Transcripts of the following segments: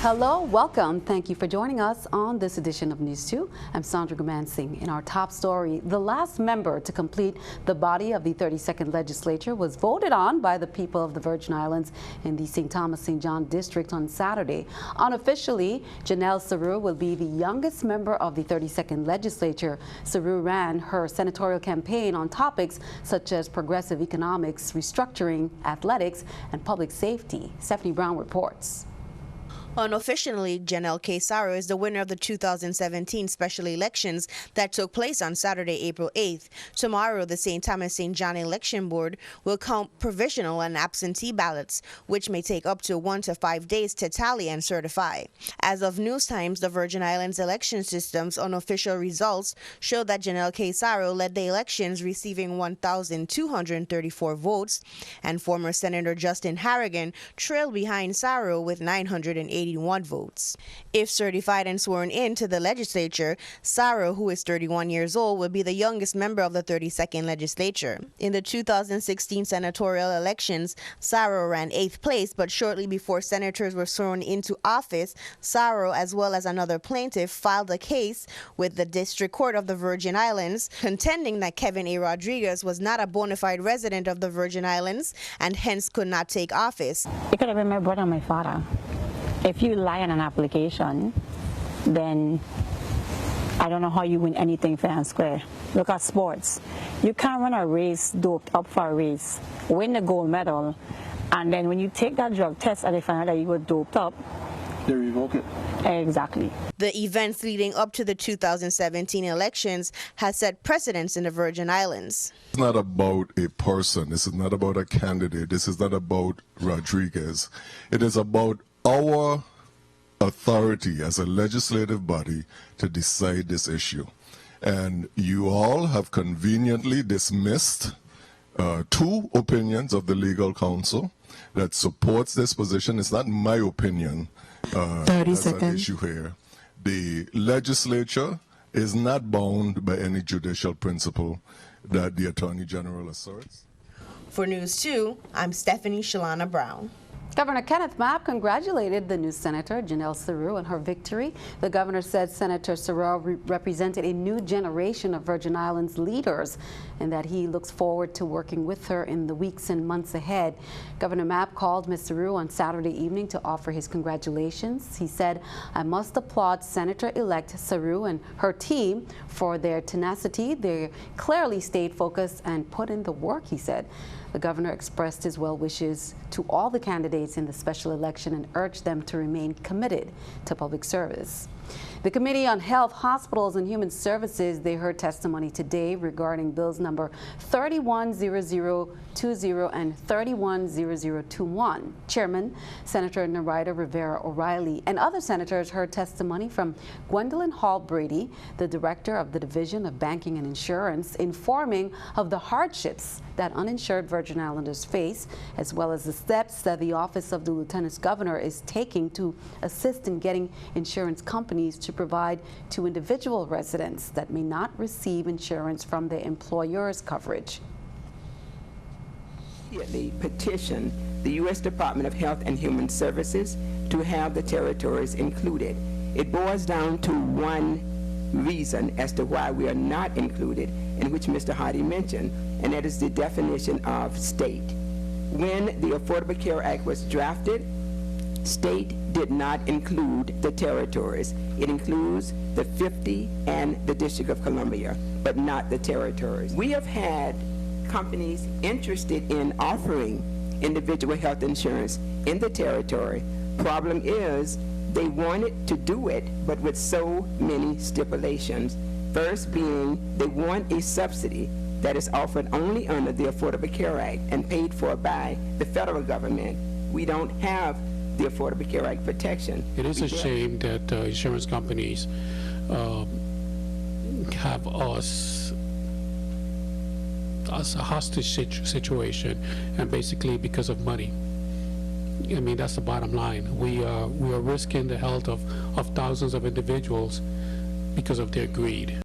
Hello, welcome. Thank you for joining us on this edition of News 2. I'm Sandra Gumansing. In our top story, the last member to complete the body of the 32nd legislature was voted on by the people of the Virgin Islands in the St. Thomas-St. John district on Saturday. Unofficially, Janelle Saru will be the youngest member of the 32nd legislature. Saru ran her senatorial campaign on topics such as progressive economics, restructuring, athletics, and public safety. Stephanie Brown reports. Unofficially, Janelle K. Saru is the winner of the 2017 special elections that took place on Saturday, April 8th. Tomorrow, the St. Thomas-St. John Election Board will count provisional and absentee ballots, which may take up to 1 to 5 days to tally and certify. As of News Times, the Virgin Islands election system's unofficial results show that Janelle K. Saru led the elections, receiving 1,234 votes, and former Senator Justin Harrigan trailed behind Saru with 981 votes. If certified and sworn in to the legislature, Saru, who is 31 years old, will be the youngest member of the 32nd legislature. In the 2016 senatorial elections, Saru ran 8th place, but shortly before senators were sworn into office, Saru, as well as another plaintiff, filed a case with the District Court of the Virgin Islands, contending that Kevin A. Rodriguez was not a bona fide resident of the Virgin Islands and hence could not take office. It could have been my brother and my father. If you lie on an application, then I don't know how you win anything fair and square. Look at sports. You can't run a race doped up for a race, win the gold medal, and then when you take that drug test and they find out that you were doped up, they revoke it. Exactly. The events leading up to the 2017 elections has set precedents in the Virgin Islands. It's not about a person. This is not about a candidate. This is not about Rodriguez. It is about our authority as a legislative body to decide this issue. And you all have conveniently dismissed 2 opinions of the legal counsel that supports this position. It's not my opinion. 30 seconds. An issue here. The legislature is not bound by any judicial principle that the Attorney General asserts. For News 2, I'm Stephanie Shalana Brown. Governor Kenneth Mapp congratulated the new senator, Janelle Saru, on her victory. The governor said Senator Saru represented a new generation of Virgin Islands leaders and that he looks forward to working with her in the weeks and months ahead. Governor Mapp called Ms. Saru on Saturday evening to offer his congratulations. He said, "I must applaud Senator-elect Saru and her team for their tenacity. They clearly stayed focused and put in the work," he said. The governor expressed his well wishes to all the candidates in the special election and urged them to remain committed to public service. The Committee on Health, Hospitals, and Human Services, they heard testimony today regarding bills number 310020 and 310021. Chairman Senator Narida Rivera O'Reilly and other senators heard testimony from Gwendolyn Hall Brady, the director of the Division of Banking and Insurance, informing of the hardships that uninsured Virgin Islanders face, as well as the steps that the Office of the Lieutenant Governor is taking to assist in getting insurance companies to provide to individual residents that may not receive insurance from their employer's coverage. The petition the U.S. Department of Health and Human Services to have the territories included. It boils down to one reason as to why we are not included, in which Mr. Hardy mentioned, and that is the definition of state. When the Affordable Care Act was drafted, state did not include the territories. It includes the 50 and the District of Columbia, but not the territories. We have had companies interested in offering individual health insurance in the territory. Problem is, they wanted to do it, but with so many stipulations. First being, they want a subsidy that is offered only under the Affordable Care Act and paid for by the federal government. We don't have the Affordable Care Act protection. It is a shame that insurance companies have us a hostage situation, and basically because of money. I mean, that's the bottom line. We are risking the health of thousands of individuals because of their greed.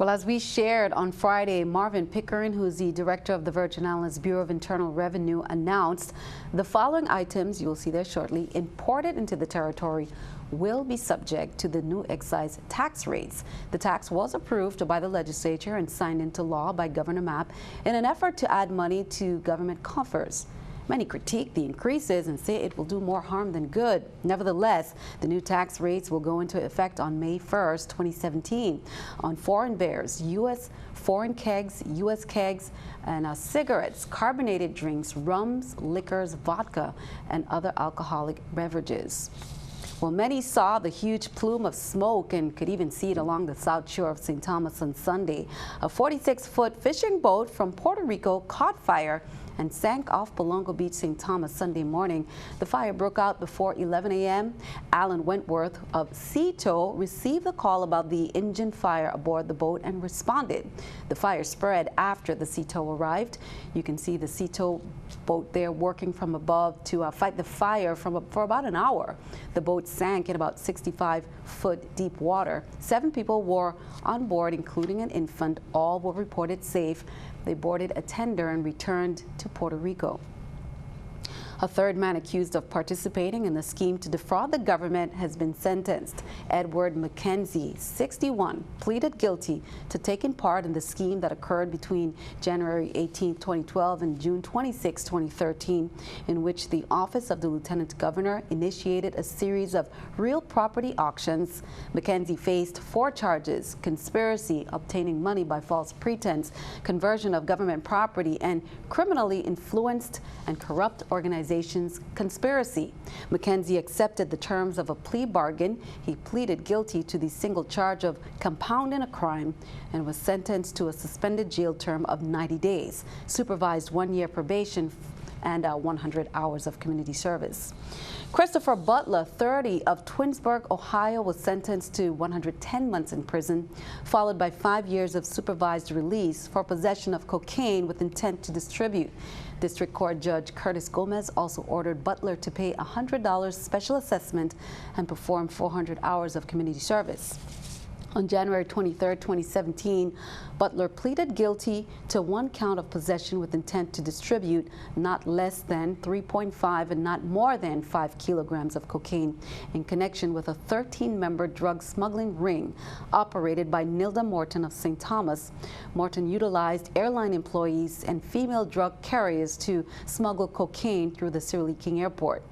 Well, as we shared on Friday, Marvin Pickering, who's the director of the Virgin Islands Bureau of Internal Revenue, announced the following items, you'll see there shortly, imported into the territory will be subject to the new excise tax rates. The tax was approved by the legislature and signed into law by Governor Mapp in an effort to add money to government coffers. Many critique the increases and say it will do more harm than good. Nevertheless, the new tax rates will go into effect on May 1st, 2017 on foreign beers, U.S. foreign kegs, U.S. kegs, and cigarettes, carbonated drinks, rums, liquors, vodka, and other alcoholic beverages. Well, many saw the huge plume of smoke and could even see it along the south shore of St. Thomas on Sunday. A 46-foot fishing boat from Puerto Rico caught fire and sank off Palongo Beach, St. Thomas Sunday morning. The fire broke out before 11 a.m. Alan Wentworth of Sea Tow received the call about the engine fire aboard the boat and responded. The fire spread after the Sea Tow arrived. You can see the Sea Tow boat there working from above to fight the fire for about an hour. The boat sank in about 65-foot deep water. 7 people were on board, including an infant. All were reported safe. They boarded a tender and returned to Puerto Rico. A third man accused of participating in the scheme to defraud the government has been sentenced. Edward McKenzie, 61, pleaded guilty to taking part in the scheme that occurred between January 18, 2012 and June 26, 2013, in which the Office of the Lieutenant Governor initiated a series of real property auctions. McKenzie faced 4 charges: conspiracy, obtaining money by false pretense, conversion of government property, and criminally influenced and corrupt organizations conspiracy. McKenzie accepted the terms of a plea bargain. He pleaded guilty to the single charge of compounding a crime and was sentenced to a suspended jail term of 90 days, supervised 1-year probation, and 100 hours of community service. Christopher Butler, 30, of Twinsburg, Ohio, was sentenced to 110 months in prison, followed by 5 years of supervised release for possession of cocaine with intent to distribute. District Court Judge Curtis Gomez also ordered Butler to pay $100 special assessment and perform 400 hours of community service. On January 23, 2017, Butler pleaded guilty to 1 count of possession with intent to distribute not less than 3.5 and not more than 5 kilograms of cocaine in connection with a 13-member drug smuggling ring operated by Nilda Morton of St. Thomas. Morton utilized airline employees and female drug carriers to smuggle cocaine through the Shirley King Airport.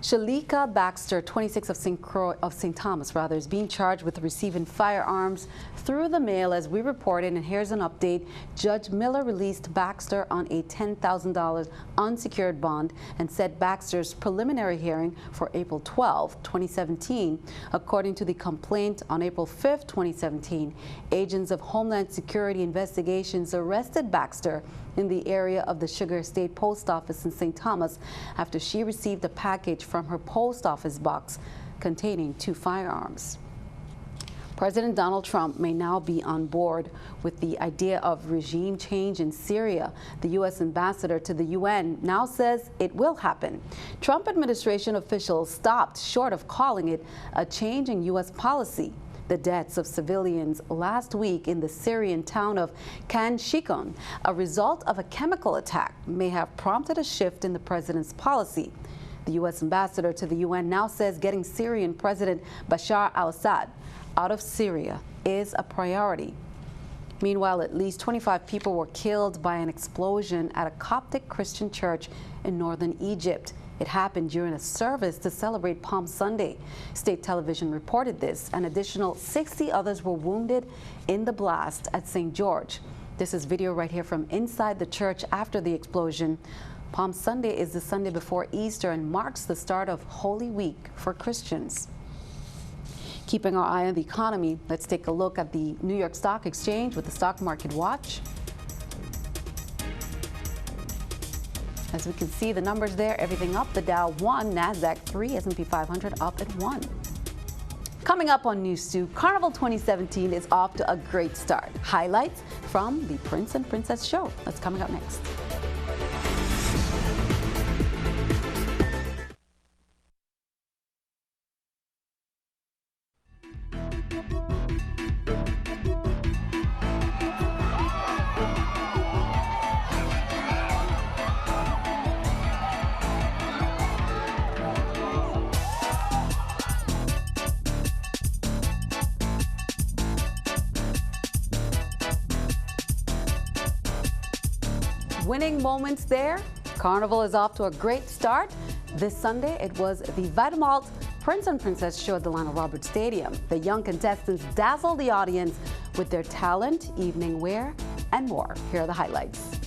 Shalika Baxter, 26, of St. Thomas, is being charged with receiving firearms through the mail, as we reported, and here's an update. Judge Miller released Baxter on a $10,000 unsecured bond and set Baxter's preliminary hearing for April 12, 2017. According to the complaint, on April 5, 2017, agents of Homeland Security investigations arrested Baxter in the area of the Sugar State Post Office in St. Thomas after she received a package from her post office box containing 2 firearms. President Donald Trump may now be on board with the idea of regime change in Syria. The U.S. ambassador to the UN now says it will happen. Trump administration officials stopped short of calling it a change in U.S. policy. The deaths of civilians last week in the Syrian town of Khan Shikon, a result of a chemical attack, may have prompted a shift in the president's policy. The U.S. ambassador to the UN now says getting Syrian President Bashar al-Assad out of Syria is a priority. Meanwhile, at least 25 people were killed by an explosion at a Coptic Christian church in northern Egypt. It happened during a service to celebrate Palm Sunday. State television reported this. An additional 60 others were wounded in the blast at St. George. This is video right here from inside the church after the explosion. Palm Sunday is the Sunday before Easter and marks the start of Holy Week for Christians. Keeping our eye on the economy, let's take a look at the New York Stock Exchange with the Stock Market Watch. As we can see, the numbers there, everything up. The Dow 1, NASDAQ 3, S&P 500 up at 1. Coming up on NEWS2, Carnival 2017 is off to a great start. Highlights from the Prince and Princess show. That's coming up next. winning moments there. Carnival is off to a great start. This Sunday, it was the Vitamalt Prince and Princess show at the Lionel Roberts Stadium. The young contestants dazzled the audience with their talent, evening wear, and more. Here are the highlights.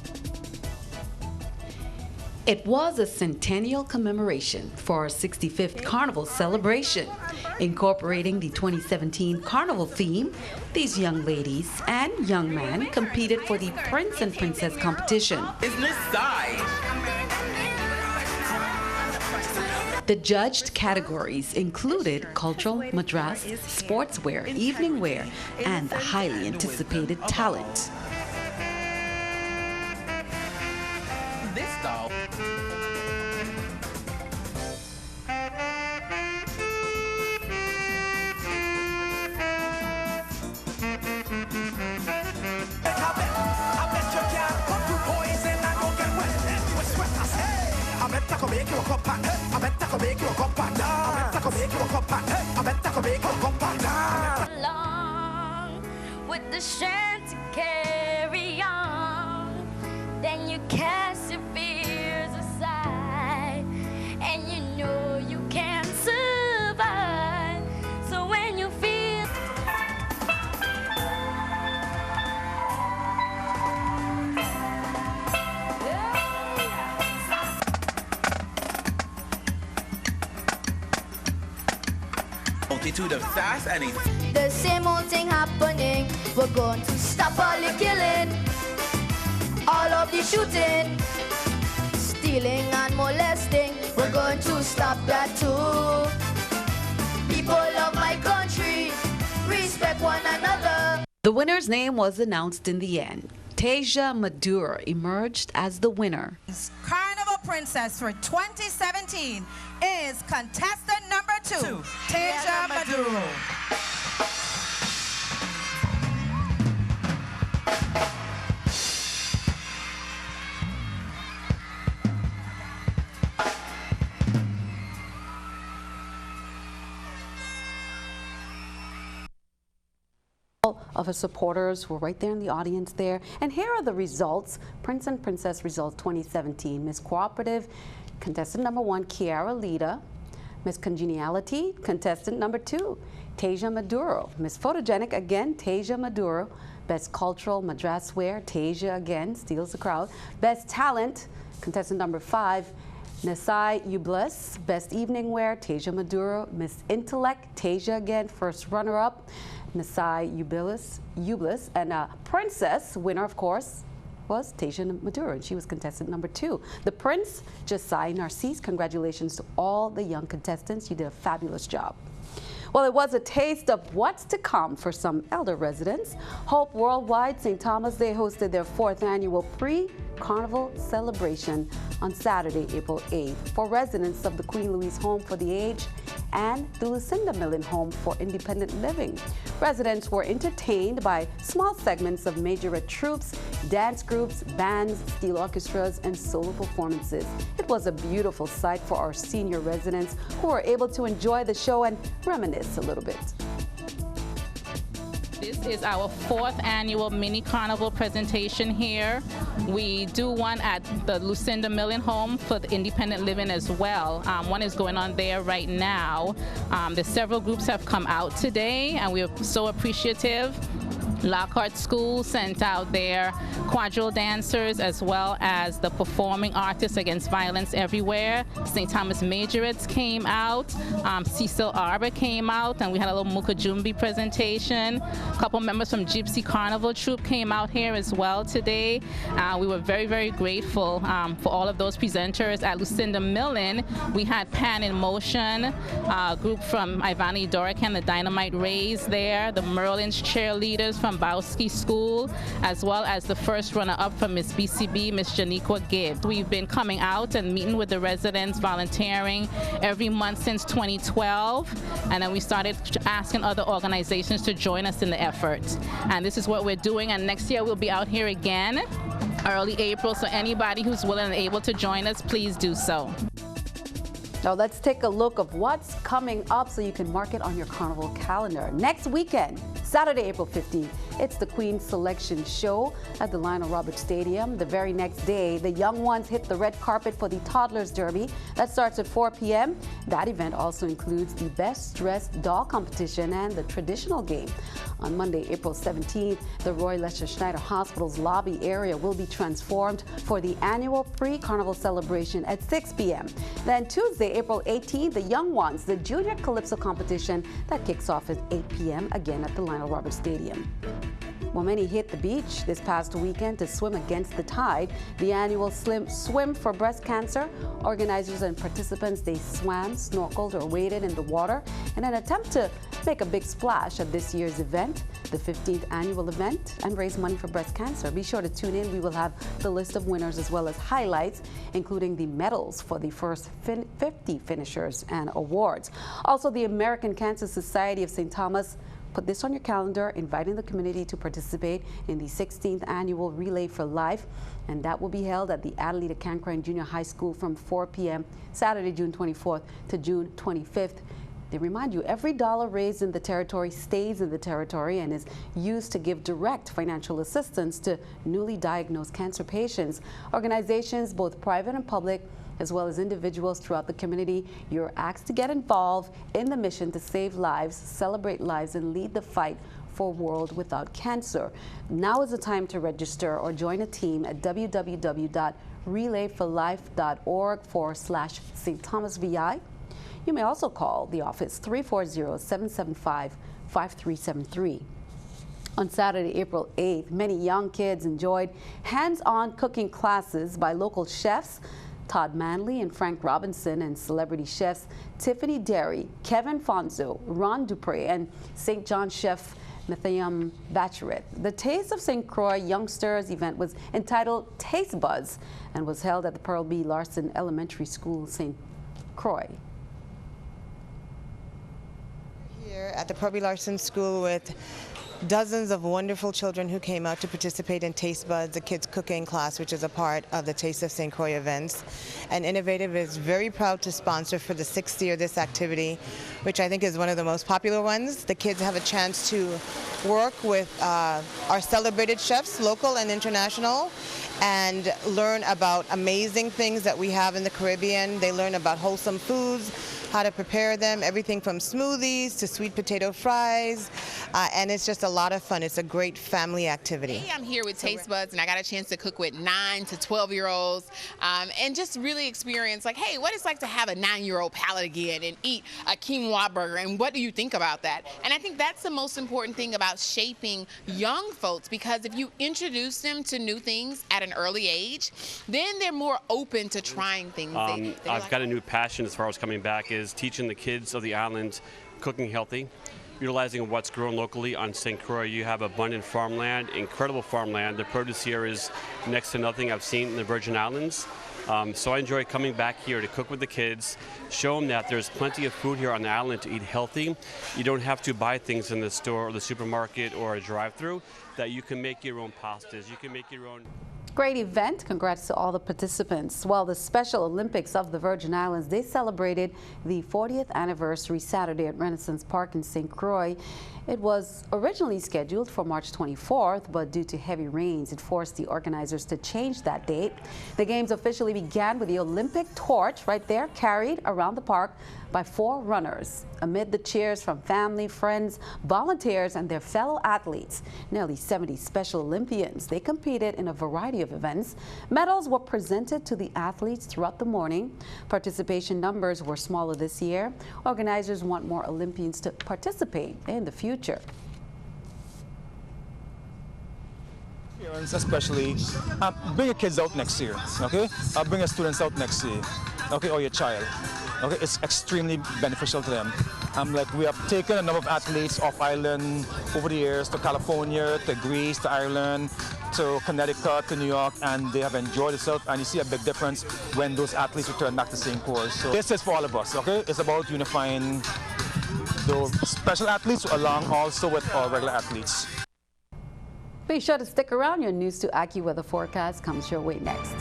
It was a centennial commemoration for our 65th Carnival celebration. Incorporating the 2017 Carnival theme, these young ladies and young men competed for the Prince and Princess competition. The judged categories included cultural, madras, sportswear, evening wear, and the highly anticipated talent. Along with the strength to carry on, then you cast your fears aside, and you know you can survive. So when you feel multitude of sass and the same old thing happening, we're going to stop all the killing, all of the shooting, stealing and molesting. We're going to stop that too. People of my country, respect one another. The winner's name was announced in the end. Tasia Maduro emerged as the winner. Carnival Princess for 2017 is contestant number 2, Tasia Maduro. Of her supporters were right there in the audience there. And here are the results. Prince and Princess results 2017. Miss Cooperative, contestant number 1, Kiara Lita. Miss Congeniality, contestant number 2, Tasia Maduro. Miss Photogenic, again, Tasia Maduro. Best Cultural Madras Wear, Tasia again, steals the crowd. Best Talent, contestant number 5, Nasai Ublis. Best Evening Wear, Tasia Maduro. Miss Intellect, Tasia again, first runner-up. Nasai Ublis, and Princess, winner of course, was Tasia Maduro, and she was contestant number 2. The Prince, Josiah Narcisse. Congratulations to all the young contestants. You did a fabulous job. Well, it was a taste of what's to come for some elder residents. Hope Worldwide St. Thomas Day hosted their 4th annual pre-Carnival celebration on Saturday, April 8th for residents of the Queen Louise Home for the Aged and the Lucinda Millen Home for Independent Living. Residents were entertained by small segments of majorette troops, dance groups, bands, steel orchestras, and solo performances. It was a beautiful sight for our senior residents who were able to enjoy the show and reminisce a little bit. This is our 4th annual mini carnival presentation here. We do one at the Lucinda Millen Home for the Independent Living as well. One is going on there right now. The several groups have come out today, and we're so appreciative. Lockhart School sent out their quadrille dancers as well as the performing artists against violence everywhere. St. Thomas Majorettes came out. Cecil Arbor came out, and we had a little Mukajumbi presentation. A couple members from Gypsy Carnival Troupe came out here as well today. We were very, very grateful for all of those presenters. At Lucinda Millen, we had Pan in Motion, a group from Ivani Dorican, the Dynamite Rays there, the Merlin's cheerleaders from Bowski School, as well as the first runner-up from Miss BCB, Miss Janiqua Gibbs. We've been coming out and meeting with the residents, volunteering every month since 2012, and then we started asking other organizations to join us in the effort. And this is what we're doing, and next year we'll be out here again, early April, so anybody who's willing and able to join us, please do so. Now let's take a look of what's coming up so you can mark it on your carnival calendar. Next weekend, Saturday, April 15th, it's the Queen's Selection Show at the Lionel Roberts Stadium. The very next day, the young ones hit the red carpet for the Toddlers Derby. That starts at 4 p.m. That event also includes the Best Dressed Doll competition and the traditional game. On Monday, April 17th, the Roy Lester Schneider Hospital's lobby area will be transformed for the annual pre-carnival celebration at 6 p.m. Then Tuesday, April 18th, the young ones, the Junior Calypso competition that kicks off at 8 p.m. again at the Lionel Roberts Stadium. Well, many hit the beach this past weekend to swim against the tide. The annual Swim for Breast Cancer. Organizers and participants, they swam, snorkeled, or waded in the water in an attempt to make a big splash at this year's event, the 15th annual event, and raise money for breast cancer. Be sure to tune in. We will have the list of winners as well as highlights, including the medals for the first 50 finishers and awards. Also, the American Cancer Society of St. Thomas put this on your calendar, inviting the community to participate in the 16th annual Relay for Life, and that will be held at the Adelita Cancrine Junior High School from 4 p.m. Saturday, June 24th to June 25th. They remind you, every dollar raised in the territory stays in the territory and is used to give direct financial assistance to newly diagnosed cancer patients. Organizations, both private and public, as well as individuals throughout the community, you're asked to get involved in the mission to save lives, celebrate lives, and lead the fight for a world without cancer. Now is the time to register or join a team at www.relayforlife.org/St. Thomas VI. You may also call the office 340-775-5373. On Saturday, April 8th, many young kids enjoyed hands-on cooking classes by local chefs Todd Manley and Frank Robinson, and celebrity chefs Tiffany Derry, Kevin Fonzo, Ron Dupre, and St. John chef Mathiam Bachelet. The Taste of St. Croix Youngsters event was entitled Taste Buds and was held at the Pearl B. Larson Elementary School, St. Croix. Here at the Pearl B. Larson School with dozens of wonderful children who came out to participate in Taste Buds, the kids' cooking class, which is a part of the Taste of St. Croix events. And Innovative is very proud to sponsor for the 6th year this activity, which I think is one of the most popular ones. The kids have a chance to work with our celebrated chefs, local and international, and learn about amazing things that we have in the Caribbean. They learn about wholesome foods, how to prepare them, everything from smoothies to sweet potato fries, and it's just a lot of fun. It's a great family activity. Hey, I'm here with Taste Buds, and I got a chance to cook with 9 to 12-year-olds and just really experience, like, hey, what it's like to have a 9-year-old palate again and eat a quinoa burger, and what do you think about that? And I think that's the most important thing about shaping young folks, because if you introduce them to new things at an early age, then they're more open to trying things. I've got a new passion as far as coming back is teaching the kids of the island cooking healthy, utilizing what's grown locally on St. Croix. You have abundant farmland, incredible farmland. The produce here is next to nothing I've seen in the Virgin Islands. So I enjoy coming back here to cook with the kids, show them that there's plenty of food here on the island to eat healthy. You don't have to buy things in the store or the supermarket or a drive-thru, that you can make your own pastas, you can make your own. Great event. Congrats to all the participants. Well, the Special Olympics of the Virgin Islands, they celebrated the 40th anniversary Saturday at Renaissance Park in St. Croix. It was originally scheduled for March 24th, but due to heavy rains, it forced the organizers to change that date. The games officially began with the Olympic torch right there, carried around the park by 4 runners. Amid the cheers from family, friends, volunteers, and their fellow athletes, nearly 70 Special Olympians, they competed in a variety of events. Medals were presented to the athletes throughout the morning. Participation numbers were smaller this year. Organizers want more Olympians to participate in the future. Parents especially, bring your kids out next year, okay? Bring your students out next year, okay, or your child. Okay, it's extremely beneficial to them. Like we have taken a number of athletes off island over the years to California, to Greece, to Ireland, to Connecticut, to New York, and they have enjoyed themselves. And you see a big difference when those athletes return back to St. Croix. So this is for all of us. Okay, it's about unifying the special athletes along also with our regular athletes. Be sure to stick around. Your News 2 AccuWeather forecast comes your way next.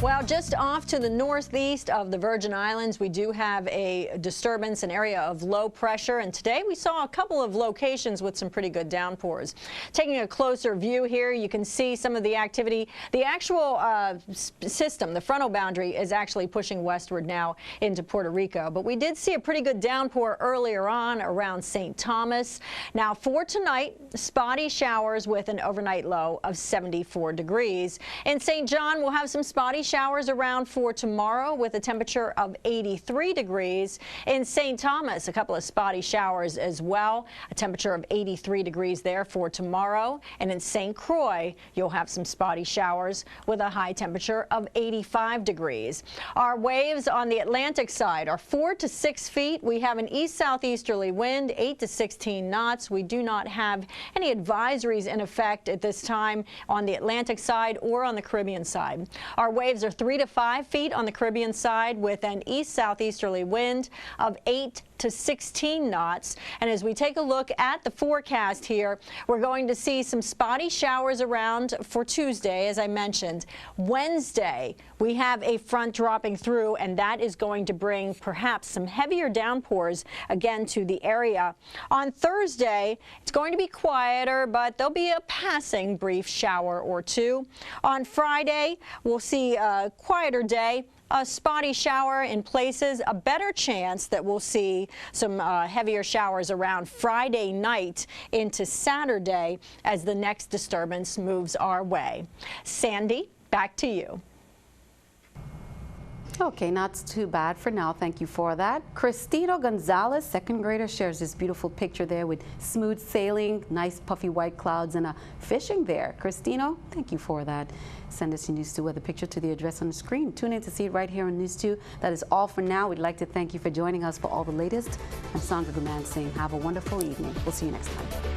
Well, just off to the northeast of the Virgin Islands, we do have a disturbance, an area of low pressure, and today we saw a couple of locations with some pretty good downpours. Taking a closer view here, you can see some of the activity. The actual system, the frontal boundary, is actually pushing westward now into Puerto Rico, but we did see a pretty good downpour earlier on around St. Thomas. Now for tonight, spotty showers with an overnight low of 74 degrees. In St. John, we'll have some spotty showers around for tomorrow with a temperature of 83 degrees. In St. Thomas, a couple of spotty showers as well, a temperature of 83 degrees there for tomorrow. And in St. Croix, you'll have some spotty showers with a high temperature of 85 degrees. Our waves on the Atlantic side are 4 to 6 feet. We have an east-southeasterly wind, 8 to 16 knots. We do not have any advisories in effect at this time on the Atlantic side or on the Caribbean side. Our waves are 3 to 5 feet on the Caribbean side with an east-southeasterly wind of 8 to 16 knots. And as we take a look at the forecast here, we're going to see some spotty showers around for Tuesday, as I mentioned. Wednesday, we have a front dropping through, and that is going to bring perhaps some heavier downpours again to the area. On Thursday, it's going to be quieter, but there'll be a passing brief shower or two. On Friday, we'll see a quieter day. A spotty shower in places, a better chance that we'll see some heavier showers around Friday night into Saturday as the next disturbance moves our way. Sandy, back to you. Okay, not too bad for now. Thank you for that. Cristino Gonzalez, second grader, shares this beautiful picture there with smooth sailing, nice puffy white clouds, and fishing there. Cristino, thank you for that. Send us your News2 weather picture to the address on the screen. Tune in to see it right here on News2. That is all for now. We'd like to thank you for joining us for all the latest. I'm Sandra Guman saying have a wonderful evening. We'll see you next time.